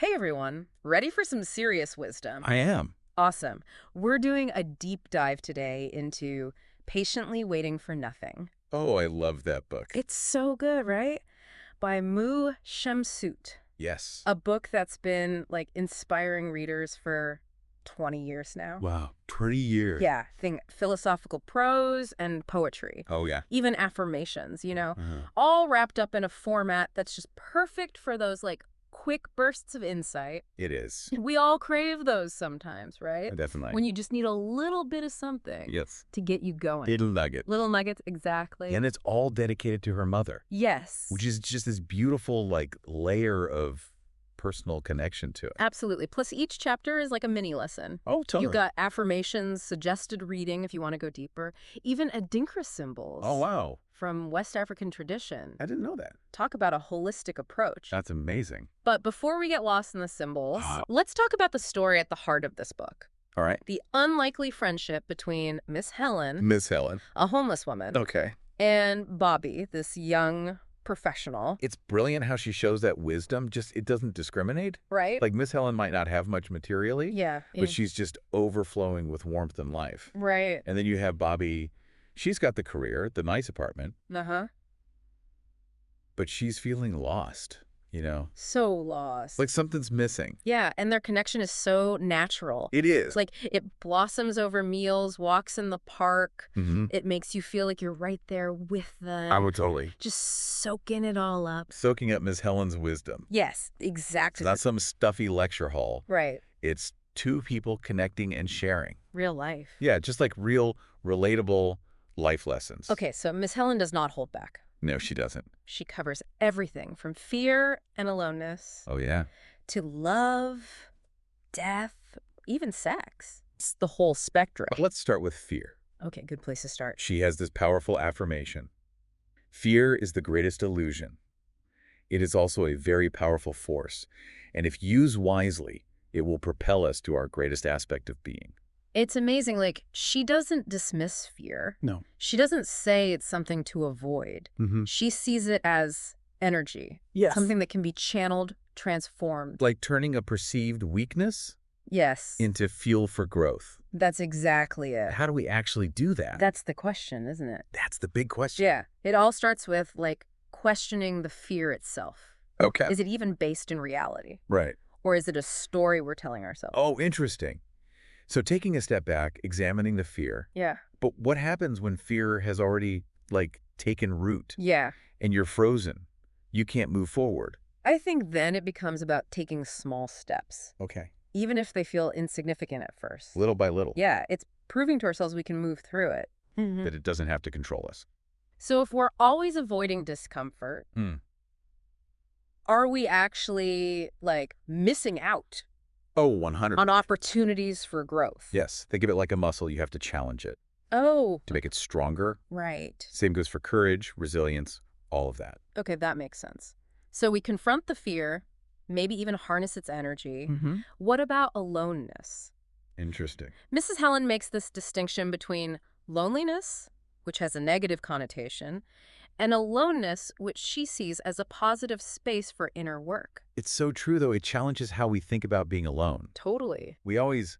Hey everyone, ready for some serious wisdom? I am. Awesome. We're doing a deep dive today into Patiently Waiting for Nothing. Oh, I love that book. It's so good, right? By Shemsu-t, Yes. a book that's been inspiring readers for 20 years now. Wow, 20 years. Yeah, think philosophical prose and poetry, Oh, yeah. even affirmations, Uh-huh. all wrapped up in a format that's just perfect for those quick bursts of insight. It is. We all crave those sometimes, right? Definitely. When you just need a little bit of something Yes. to get you going. Little nugget. Little nuggets, exactly. And it's all dedicated to her mother, Yes. which is just this beautiful, layer of personal connection to it. Absolutely. Plus, each chapter is like a mini lesson. Oh, totally. You got affirmations, suggested reading if you want to go deeper, even Adinkra symbols. Oh, wow. From West African tradition. I didn't know that. Talk about a holistic approach. That's amazing. But before we get lost in the symbols, Ah. let's talk about the story at the heart of this book. All right. The unlikely friendship between Miss Helen, Miss Helen. a homeless woman, Okay. and Bobby, this young professional. It's brilliant how she shows that wisdom. It doesn't discriminate. Right? Like, Miss Helen might not have much materially. Yeah. But she's just overflowing with warmth and life. Right. And then you have Bobby. She's got the career, the nice apartment, Uh-huh. but she's feeling lost, So lost. Like something's missing. Yeah, and their connection is so natural. It is. It's like it blossoms over meals, walks in the park. Mm-hmm. It makes you feel like you're right there with them. I would totally. Just soaking it all up. Soaking up Miss Helen's wisdom. Yes, It's exactly. not some stuffy lecture hall. Right. It's two people connecting and sharing. Real life. Yeah, just like real, relatable life lessons. Okay, so Miss Helen does not hold back. No, she doesn't. She covers everything from fear and aloneness Oh, yeah. to love, death, even sex. It's the whole spectrum. But let's start with fear. Okay, good place to start. She has this powerful affirmation. Fear is the greatest illusion. It is also a very powerful force, and if used wisely, it will propel us to our greatest aspect of being. It's amazing. She doesn't dismiss fear. No. She doesn't say it's something to avoid. Mm-hmm. She sees it as energy. Yes. Something that can be channeled, transformed. Like turning a perceived weakness Yes. into fuel for growth. That's exactly it. How do we actually do that? That's the question, isn't it? That's the big question. Yeah. It all starts with, questioning the fear itself. Okay. Is it even based in reality? Right. Or is it a story we're telling ourselves? Oh, interesting. So taking a step back, examining the fear. Yeah. But what happens when fear has already, taken root Yeah. and you're frozen? You can't move forward. I think then it becomes about taking small steps, Okay. even if they feel insignificant at first. Little by little. Yeah, it's proving to ourselves we can move through it. That it doesn't have to control us. So if we're always avoiding discomfort, Hmm. are we actually, missing out Oh, 100. on opportunities for growth? Yes. Think of it like a muscle. You have to challenge it Oh, to make it stronger. right. Same goes for courage, resilience, all of that. Okay, that makes sense. So we confront the fear, maybe even harness its energy. What about aloneness? Interesting. Mrs. Helen makes this distinction between loneliness, which has a negative connotation, and aloneness, which she sees as a positive space for inner work. It's so true, though. It challenges how we think about being alone. Totally. We always,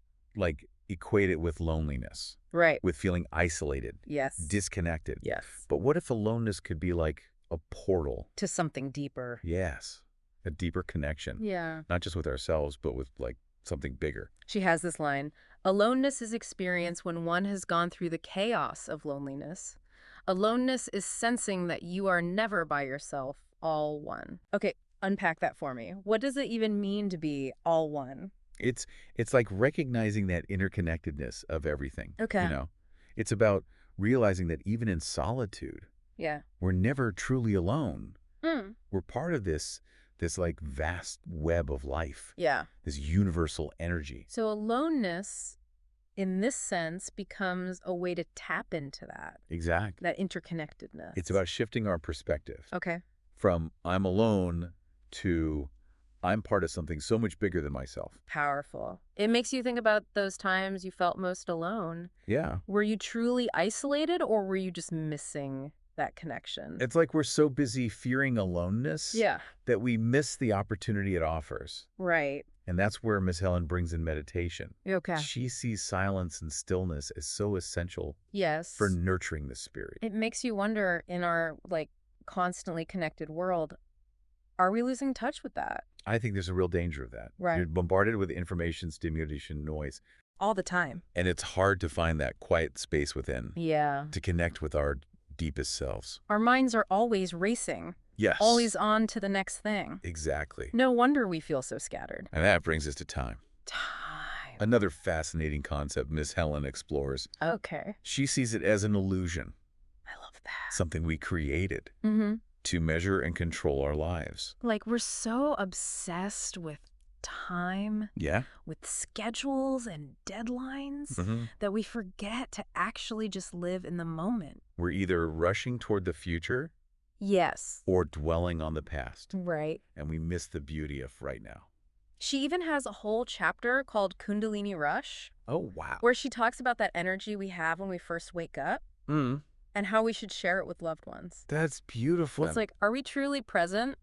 equate it with loneliness, Right. with feeling isolated, Yes. disconnected. Yes. But what if aloneness could be like a portal? To something deeper. Yes. A deeper connection. Yeah. Not just with ourselves, but with, something bigger. She has this line, aloneness is experienced when one has gone through the chaos of loneliness. Aloneness is sensing that you are never by yourself, all one. Okay, unpack that for me. What does it even mean to be all one? It's like recognizing that interconnectedness of everything. Okay. It's about realizing that even in solitude, Yeah. we're never truly alone. Hmm. We're part of this vast web of life, Yeah. this universal energy. So aloneness, in this sense, becomes a way to tap into Exactly. that interconnectedness. It's about shifting our perspective Okay. from I'm alone to I'm part of something so much bigger than myself. Powerful. It makes you think about those times you felt most alone. Yeah. Were you truly isolated or were you just missing that connection. It's like we're so busy fearing aloneness Yeah. that we miss the opportunity it offers. Right. And that's where Miss Helen brings in meditation. Okay. She sees silence and stillness as so essential Yes. for nurturing the spirit. It makes you wonder, in our constantly connected world, are we losing touch with that? I think there's a real danger of that. Right. You're bombarded with information, stimulation, noise, All the time. and it's hard to find that quiet space within Yeah. to connect with our deepest selves. Our minds are always racing, Yes. always on to the next thing. Exactly. No wonder we feel so scattered. And that brings us to time. Time. Another fascinating concept Miss Helen explores. Okay. She sees it as an illusion, I love that. something we created Mm-hmm. to measure and control our lives. Like, we're so obsessed with time, Yeah? with schedules and deadlines, that we forget to actually just live in the moment. We're either rushing toward the future Yes. or dwelling on the past, Right. and we miss the beauty of right now. She even has a whole chapter called Kundalini Rush, Oh, wow. where she talks about that energy we have when we first wake up and how we should share it with loved ones. That's beautiful. It's like, are we truly present,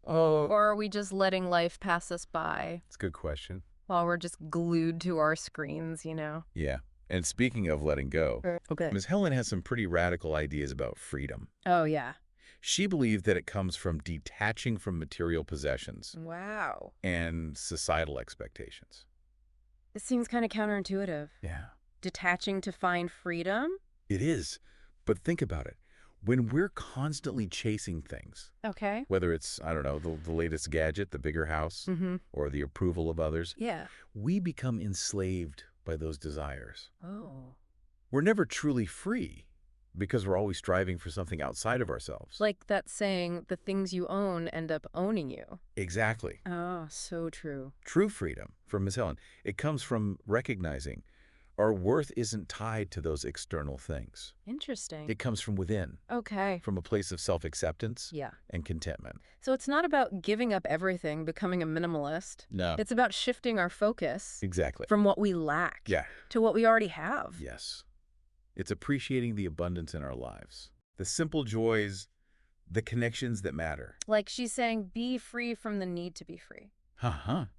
Oh, or are we just letting life pass us by that's a good question. while we're just glued to our screens, Yeah. And speaking of letting go, Okay. Ms. Helen has some pretty radical ideas about freedom. Oh, yeah. She believes that it comes from detaching from material possessions Wow. and societal expectations. It seems kind of counterintuitive. Yeah. Detaching to find freedom? It is. But think about it. When we're constantly chasing things, Okay. whether it's, I don't know, the latest gadget, the bigger house, Mm-hmm. or the approval of others, Yeah. we become enslaved by those desires. Oh. We're never truly free because we're always striving for something outside of ourselves. Like that saying, the things you own end up owning you. Exactly. Oh, so true. True freedom, from Ms. Helen, it comes from recognizing our worth isn't tied to those external things. Interesting. It comes from within, Okay. from a place of self-acceptance Yeah. and contentment. So it's not about giving up everything, becoming a minimalist. No. It's about shifting our focus Exactly. from what we lack Yeah. to what we already have. Yes. It's appreciating the abundance in our lives. The simple joys, the connections that matter. Like she's saying, be free from the need to be free.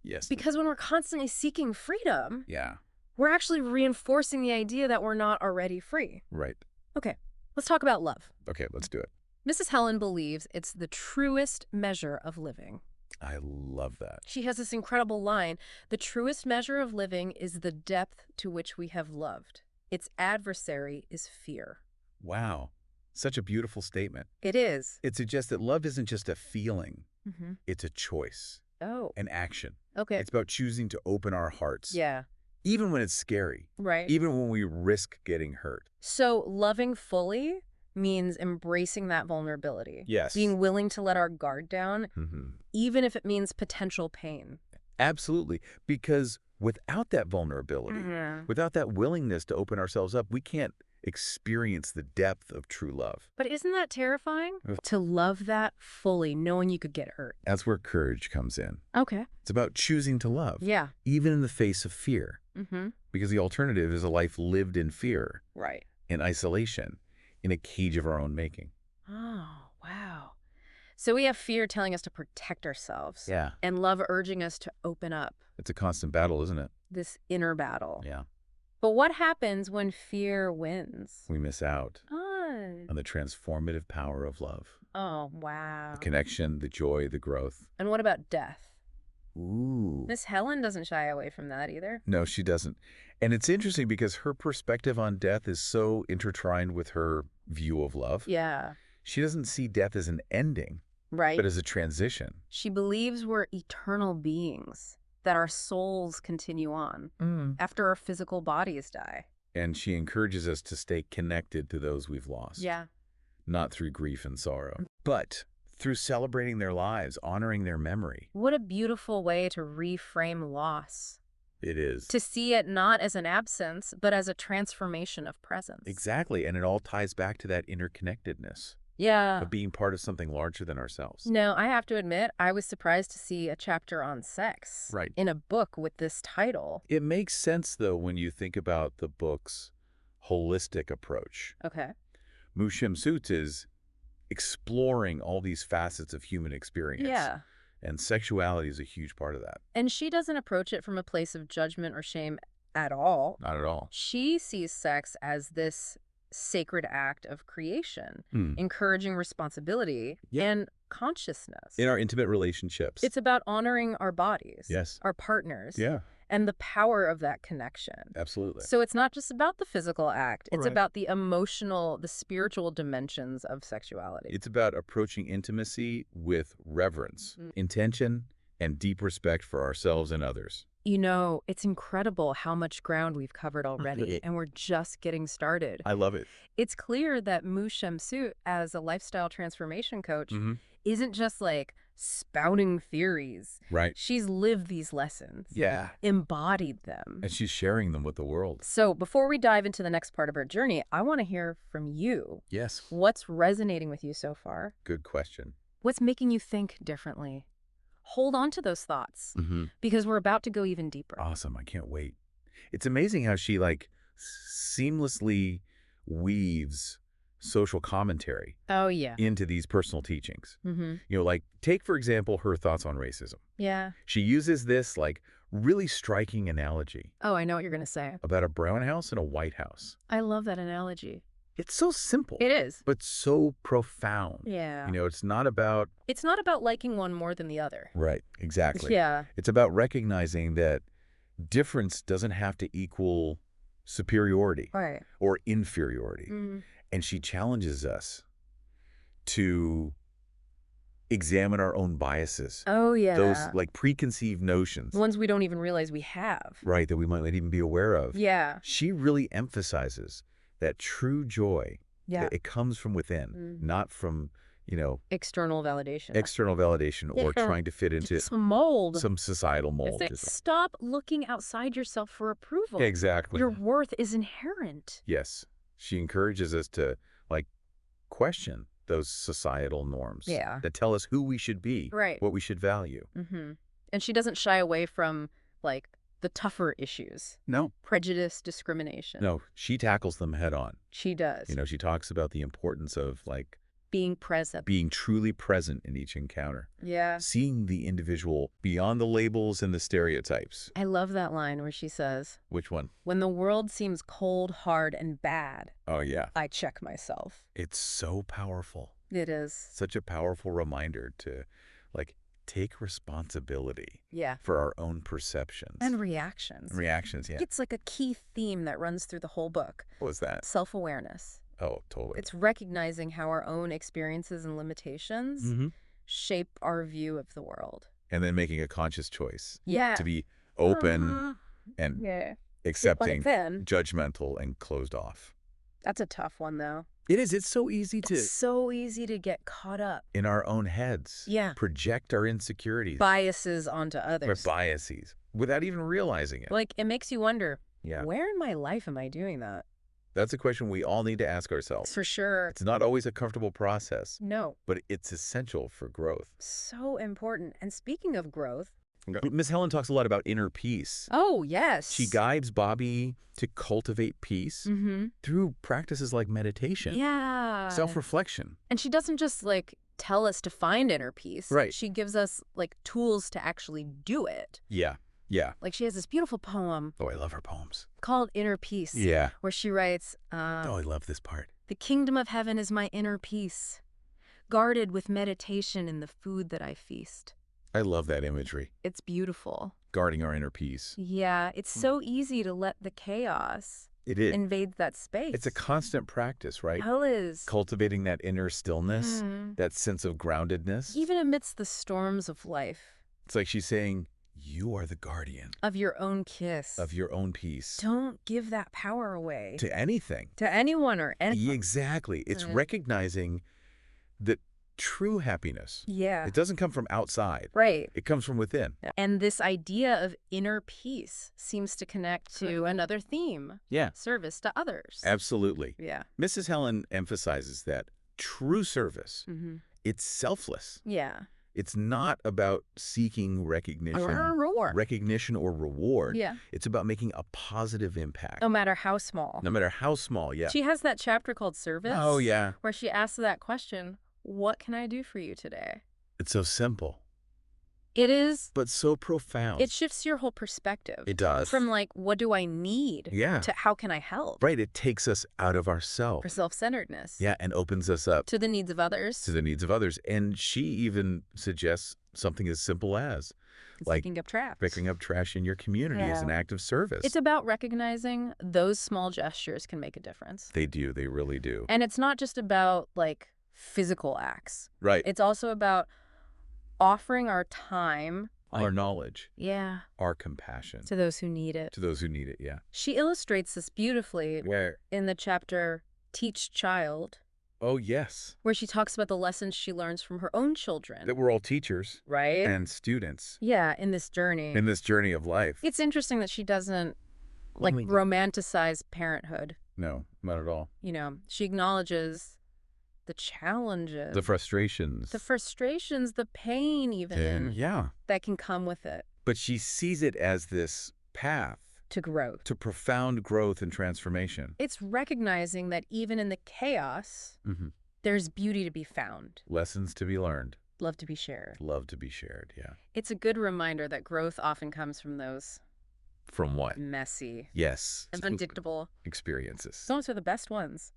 Yes. Because when we're constantly seeking freedom, Yeah. we're actually reinforcing the idea that we're not already free. Right. Okay, let's talk about love. Okay, let's do it. Mrs. Helen believes it's the truest measure of living. I love that. She has this incredible line, the truest measure of living is the depth to which we have loved. Its adversary is fear. Wow. Such a beautiful statement. It is. It suggests that love isn't just a feeling. Mm-hmm. It's a choice, Oh, an action. okay. It's about choosing to open our hearts. Yeah, Even when it's scary. right. Even when we risk getting hurt. So loving fully means embracing that vulnerability. Yes. Being willing to let our guard down, Mm-hmm. even if it means potential pain. Absolutely. Because without that vulnerability, without that willingness to open ourselves up, we can't experience the depth of true love. But isn't that terrifying? Ugh. To love that fully, knowing you could get hurt. That's where courage comes in. Okay. It's about choosing to love, Yeah. even in the face of fear. Mm-hmm. Because the alternative is a life lived in fear, Right. in isolation, in a cage of our own making. Oh, wow. So we have fear telling us to protect ourselves. Yeah. And love urging us to open up. It's a constant battle, isn't it? This inner battle. Yeah. But what happens when fear wins? We miss out Oh, on the transformative power of love. oh wow. The connection, the joy, the growth. And what about death? Ooh. Miss Helen doesn't shy away from that either. No, she doesn't. And it's interesting because her perspective on death is so intertwined with her view of love. Yeah. She doesn't see death as an ending, Right. but as a transition. She believes we're eternal beings, that our souls continue on after our physical bodies die. And she encourages us to stay connected to those we've lost. Yeah. Not through grief and sorrow, but through celebrating their lives, honoring their memory. What a beautiful way to reframe loss. It is. To see it not as an absence, but as a transformation of presence. Exactly. And it all ties back to that interconnectedness Yeah. of being part of something larger than ourselves. No, I have to admit, I was surprised to see a chapter on sex Right. in a book with this title. It makes sense, though, when you think about the book's holistic approach. Okay. Shemsu-t is exploring all these facets of human experience. Yeah. And sexuality is a huge part of that. And she doesn't approach it from a place of judgment or shame at all. Not at all. She sees sex as this sacred act of creation, encouraging responsibility and consciousness. In our intimate relationships. It's about honoring our bodies, Yes. our partners, Yeah. and the power of that connection. Absolutely. So it's not just about the physical act. It's Right. about the emotional, the spiritual dimensions of sexuality. It's about approaching intimacy with reverence, intention, and deep respect for ourselves and others. You know, it's incredible how much ground we've covered already, and we're just getting started. I love it. It's clear that Shemsu-t, as a lifestyle transformation coach, isn't just like spouting theories. Right. She's lived these lessons. Yeah. Embodied them. And she's sharing them with the world. So before we dive into the next part of our journey, I want to hear from you. Yes. What's resonating with you so far? Good question. What's making you think differently? Hold on to those thoughts because we're about to go even deeper. Awesome. I can't wait. It's amazing how she seamlessly weaves social commentary Oh, yeah. into these personal teachings. Take, for example, her thoughts on racism. Yeah. She uses this really striking analogy Oh, I know what you're going to say. about a brown house and a white house. I love that analogy. It's so simple. It is. But so profound. Yeah. It's not about... It's not about liking one more than the other. Right, exactly. Yeah. It's about recognizing that difference doesn't have to equal superiority Right. or inferiority. And she challenges us to examine our own biases. Oh, yeah. Those preconceived notions. Ones we don't even realize we have. Right, that we might not even be aware of. Yeah. She really emphasizes that true joy, Yeah. that it comes from within, not from, External validation. external validation or Yeah. trying to fit into Some mold. some societal mold. Stop looking outside yourself for approval. Exactly. Your worth is inherent. Yes. She encourages us to, question those societal norms Yeah. that tell us who we should be, Right. what we should value. And she doesn't shy away from, the tougher issues. No. Prejudice, discrimination. No, she tackles them head on. She does. She talks about the importance of, Being present. being truly present in each encounter. Yeah. Seeing the individual beyond the labels and the stereotypes. I love that line where she says, Which one? "When the world seems cold, hard, and bad, Oh, yeah. I check myself." It's so powerful. It is. Such a powerful reminder to, take responsibility Yeah. for our own perceptions. And reactions. Reactions, yeah. It's like a key theme that runs through the whole book. What was that? Self-awareness. Oh, totally. It's recognizing how our own experiences and limitations shape our view of the world. And then making a conscious choice. Yeah. To be open and accepting, then. judgmental, and closed off. That's a tough one, though. It is. It's so easy to, It's so easy to get caught up. in our own heads, Yeah. project our insecurities, Biases onto our others. biases, without even realizing it. It makes you wonder, Yeah. where in my life am I doing that? That's a question we all need to ask ourselves. For sure. It's not always a comfortable process, No. but it's essential for growth. So important. And speaking of growth. Miss Helen talks a lot about inner peace. Oh, yes. She guides Bobby to cultivate peace through practices like meditation, Yeah. self-reflection. And she doesn't just tell us to find inner peace. Right. She gives us tools to actually do it. Yeah, yeah. She has this beautiful poem Oh, I love her poems. called Inner Peace. Yeah. Where she writes, Oh, I love this part. "The kingdom of heaven is my inner peace, guarded with meditation in the food that I feast." I love that imagery. It's beautiful. Guarding our inner peace. Yeah, it's so easy to let the chaos It is. invade that space. It's a constant practice, right? Hell is. Cultivating that inner stillness, that sense of groundedness. Even amidst the storms of life. It's like she's saying, you are the guardian Of your own kiss. of your own peace. Don't give that power away. To anything. To anyone or anything. Exactly. It's recognizing that true happiness, Yeah. it doesn't come from outside. Right. It comes from within. And this idea of inner peace seems to connect to another theme. Yeah. Service to others. Absolutely. Yeah. Mrs. Helen emphasizes that true service, it's selfless. Yeah. It's not about seeking Reward. recognition or reward. Yeah. It's about making a positive impact. No matter how small. No matter how small, yeah. She has that chapter called Service. Oh, yeah. Where she asks that question, what can I do for you today? It's so simple, It is. but so profound. It shifts your whole perspective. It does. From like, what do I need? Yeah. To how can I help? Right, it takes us out of For ourselves. self-centeredness. Yeah, and opens us up To the needs of others. to the needs of others. And she even suggests something as simple as like picking up trash. picking up trash in your community as an act of service. It's about recognizing those small gestures can make a difference. They do. They really do. And it's not just about like physical acts. Right. It's also about offering our time. Our knowledge, Yeah. our compassion To those who need it. to those who need it. Yeah. She illustrates this beautifully Where? in the chapter Teach Child, Oh, yes. where she talks about the lessons she learns from her own children. That we're all teachers Right? and students Yeah, in this journey. in this journey of life. It's interesting that she doesn't like romanticize parenthood. No, not at all. You know, she acknowledges the challenges, The frustrations. the frustrations, the pain even Yeah. that can come with it But she sees it as this path to growth. to profound growth and transformation. It's recognizing that even in the chaos, Mm-hmm. there's beauty to be found, Lessons to be learned. love to be shared. Love to be shared. Yeah. It's a good reminder that growth often comes from those From what? messy, Yes. unpredictable. Experiences. Those are the best ones.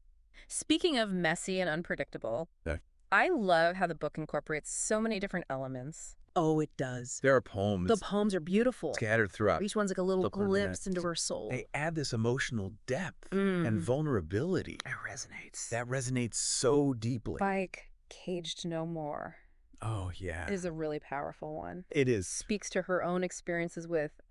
Speaking of messy and unpredictable, Yeah. I love how the book incorporates so many different elements. Oh, it does. There are poems The poems are beautiful. scattered throughout. Each one's like a little the glimpse into her soul. They add this emotional depth Mm. and vulnerability. That resonates. That resonates so deeply. Like Caged No More Oh, yeah. is a really powerful one. It is. Speaks to her own experiences with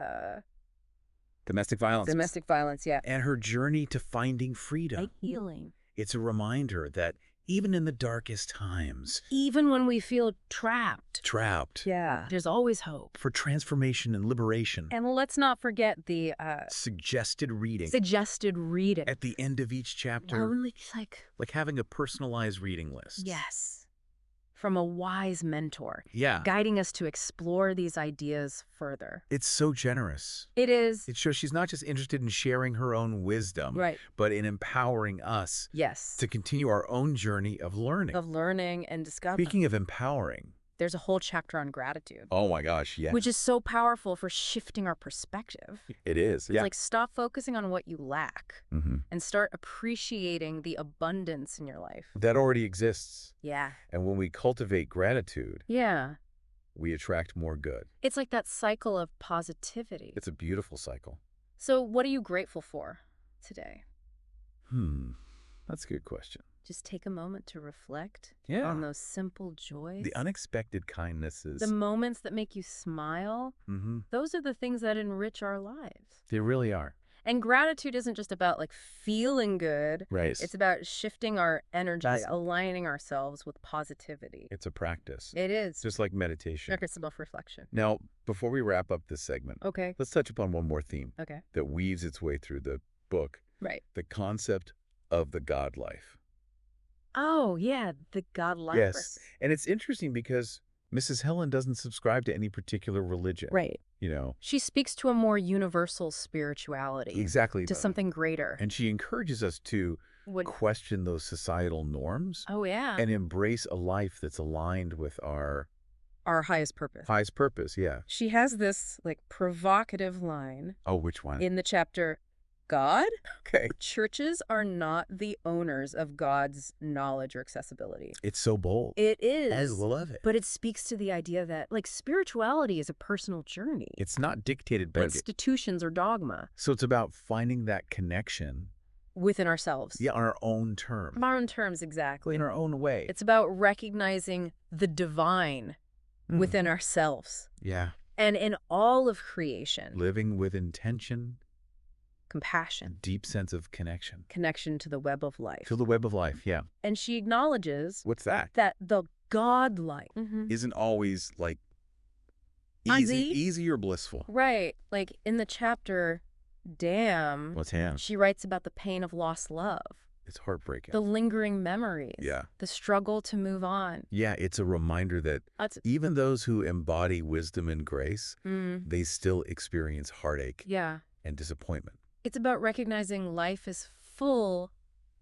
Domestic violence. domestic violence, yeah. And her journey to finding freedom. Like healing. It's a reminder that even in the darkest times, Even when we feel trapped. trapped, Yeah. There's always hope. for transformation and liberation, And let's not forget the suggested reading suggested reading. at the end of each chapter, Only like, having a personalized reading list. yes. From a wise mentor, Yeah. guiding us to explore these ideas further. It's so generous. It is. It shows she's not just interested in sharing her own wisdom, Right. but in empowering us Yes. to continue our own journey of learning. Of learning and discovery. Speaking of empowering, There's a whole chapter on gratitude, oh my gosh, yeah. which is so powerful for shifting our perspective. It is. It's like stop focusing on what you lack Mhm. and start appreciating the abundance in your life. That already exists. Yeah. And when we cultivate gratitude, Yeah. we attract more good. It's like that cycle of positivity. It's a beautiful cycle. So what are you grateful for today? That's a good question. Just take a moment to reflect Yeah. on those simple joys. The unexpected kindnesses. The moments that make you smile. Those are the things that enrich our lives. They really are. And gratitude isn't just about like feeling good. Right. It's about shifting our energy, That's- aligning ourselves with positivity. It's a practice. It is. Just like meditation. Like self-reflection. Now, before we wrap up this segment, Okay. let's touch upon one more theme Okay. that weaves its way through the book, Right. the concept of the God life. Oh, yeah. The God life. Yes. And it's interesting because Mrs. Helen doesn't subscribe to any particular religion. Right. You know, She speaks to a more universal spirituality. exactly. To something greater. And she encourages us to Would- question those societal norms Oh, yeah. and embrace a life that's aligned with our Our highest purpose. highest purpose. Yeah. She has this like provocative line Oh, which one? in the chapter, God? Okay. Churches are not the owners of God's knowledge or accessibility. It's so bold. It is. I love it. But it speaks to the idea that like spirituality is a personal journey. It's not dictated by Institutions or dogma So it's about finding that connection, within ourselves. yeah, on our own terms, On our own terms, exactly. in our own way. It's about recognizing the divine within ourselves Yeah. and in all of creation. Living with intention, Compassion, deep sense of connection. connection to the web of life. To the web of life, yeah. And she acknowledges What's that? that the God-like, Isn't always like Easy? easy or blissful. right, like in the chapter, Damn, What's him? she writes about the pain of lost love. It's heartbreaking. The lingering memories. Yeah. The struggle to move on. Yeah, it's a reminder that That's, even those who embody wisdom and grace, mm, they still experience heartache yeah. and disappointment. It's about recognizing life is full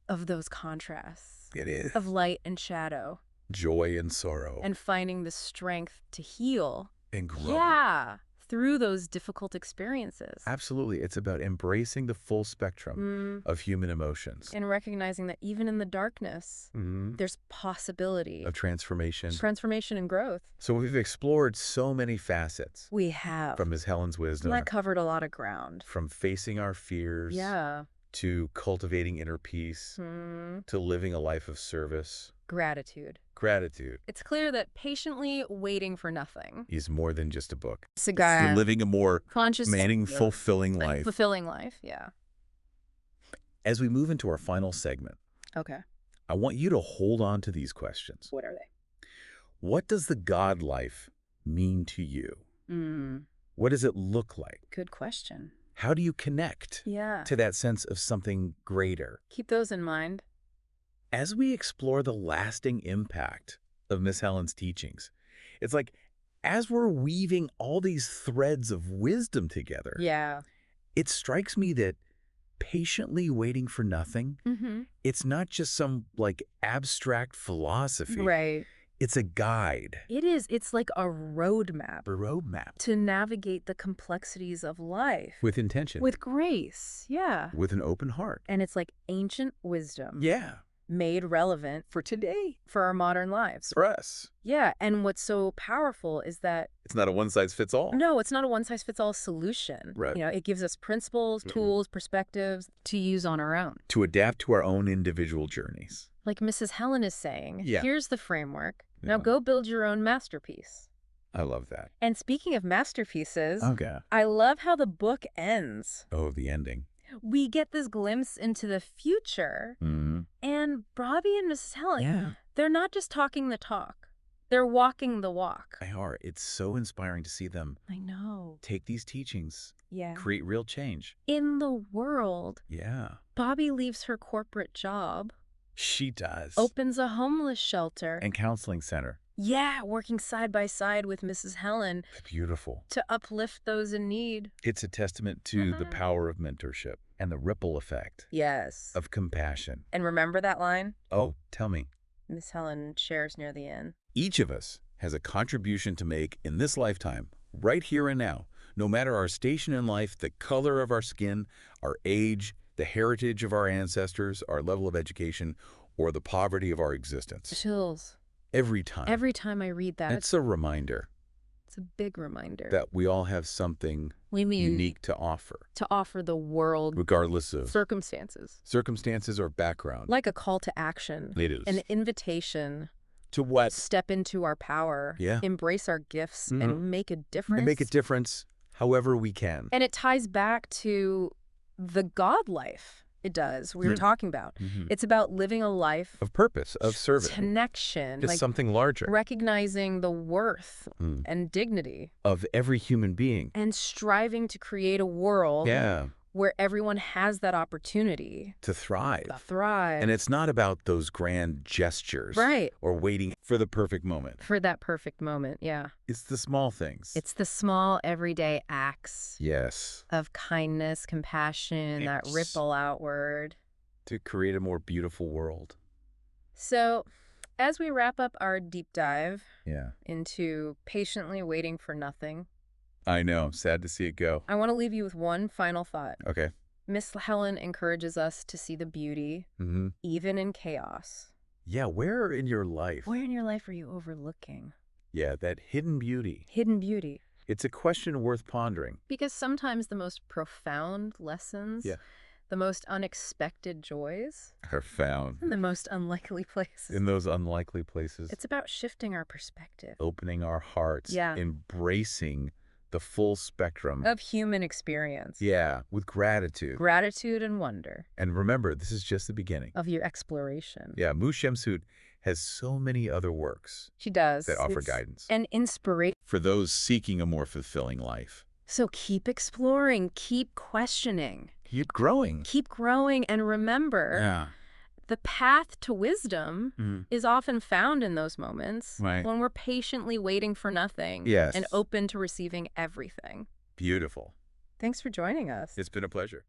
of those contrasts, It is. of light and shadow, Joy and sorrow. and finding the strength to heal. And grow. Yeah, through those difficult experiences. Absolutely. It's about embracing the full spectrum of human emotions. And recognizing that even in the darkness, there's possibility Of transformation. transformation and growth. So we've explored so many facets We have. from Ms. Helen's wisdom. That covered a lot of ground. From facing our fears. Yeah. To cultivating inner peace. To living a life of service. Gratitude. Gratitude. It's clear that patiently waiting for nothing Is more than just a book. It's living a more conscious, fulfilling life. fulfilling life. Yeah. As we move into our final segment, Okay. I want you to hold on to these questions. What are they? What does the God life mean to you? What does it look like? Good question. How do you connect Yeah. to that sense of something greater? Keep those in mind. As we explore the lasting impact of Miss Helen's teachings, it's like as we're weaving all these threads of wisdom together, Yeah. it strikes me that patiently waiting for nothing, it's not just some like abstract philosophy. Right. It's a guide. It is. It's like a roadmap A roadmap. to navigate the complexities of life With intention. with grace. Yeah. With an open heart. And it's like ancient wisdom Yeah. made relevant For today. for our modern lives. For us. Yeah. And what's so powerful is that, It's not a one-size-fits-all. no, it's not a one-size-fits-all solution. Right. You know, it gives us principles, tools, perspectives to use on our own. To adapt to our own individual journeys. Like Mrs. Helen is saying, Yeah. here's the framework. Yeah. Now go build your own masterpiece. I love that. And speaking of masterpieces, Okay. I love how the book ends. Oh, the ending. We get this glimpse into the future, and Bobby and Mrs. Helen, they're not just talking the talk. They're walking the walk. They are. It's so inspiring to see them I know. take these teachings, Yeah. create real change. In the world, Yeah. Bobby leaves her corporate job, She does. opens a homeless shelter. And counseling center. Yeah, working side by side with Mrs. Helen Beautiful. to uplift those in need. It's a testament to the power of mentorship and the ripple effect Yes. of compassion. And remember that line Oh, tell me. Miss Helen shares near the end? Each of us has a contribution to make in this lifetime, right here and now, no matter our station in life, the color of our skin, our age, the heritage of our ancestors, our level of education, or the poverty of our existence. Chills. Every time. Every time I read that, It's a reminder it's a big reminder. that we all have something We mean unique to offer, to offer the world regardless of circumstances. or background. Like a call to action. It is. An invitation. To what? Step into our power. Yeah. Embrace our gifts and make a difference. And make a difference however we can. And it ties back to the God life. It does. We were talking about. It's about living a life Of purpose, of service. connection, Just like something larger. recognizing the worth and dignity Of every human being. and striving to create a world Yeah. where everyone has that opportunity To thrive. to thrive. And it's not about those grand gestures. Right. Or waiting for the perfect moment. For that perfect moment, yeah. It's the small things. It's the small everyday acts Yes. of kindness, compassion, that Yes. ripple outward. To create a more beautiful world. So, as we wrap up our deep dive Yeah. into patiently waiting for nothing, I know. Sad to see it go. I want to leave you with one final thought. Okay. Miss Helen encourages us to see the beauty, even in chaos. Yeah, where in your life? Where in your life are you overlooking? Yeah, that hidden beauty. Hidden beauty. It's a question worth pondering. Because sometimes the most profound lessons, the most unexpected joys, Are found and the most unlikely places. in those unlikely places. It's about shifting our perspective Opening our hearts. Yeah. Embracing the full spectrum. of human experience. Yeah, with gratitude. Gratitude and wonder And remember, this is just the beginning. of your exploration. Yeah, Shemsu-t has so many other works She does. that offer It's guidance and inspiration. for those seeking a more fulfilling life. So keep exploring, keep questioning, Keep growing. keep growing, and remember Yeah. The path to wisdom Mm. is often found in those moments Right. when we're patiently waiting for nothing Yes. and open to receiving everything. Beautiful. Thanks for joining us. It's been a pleasure.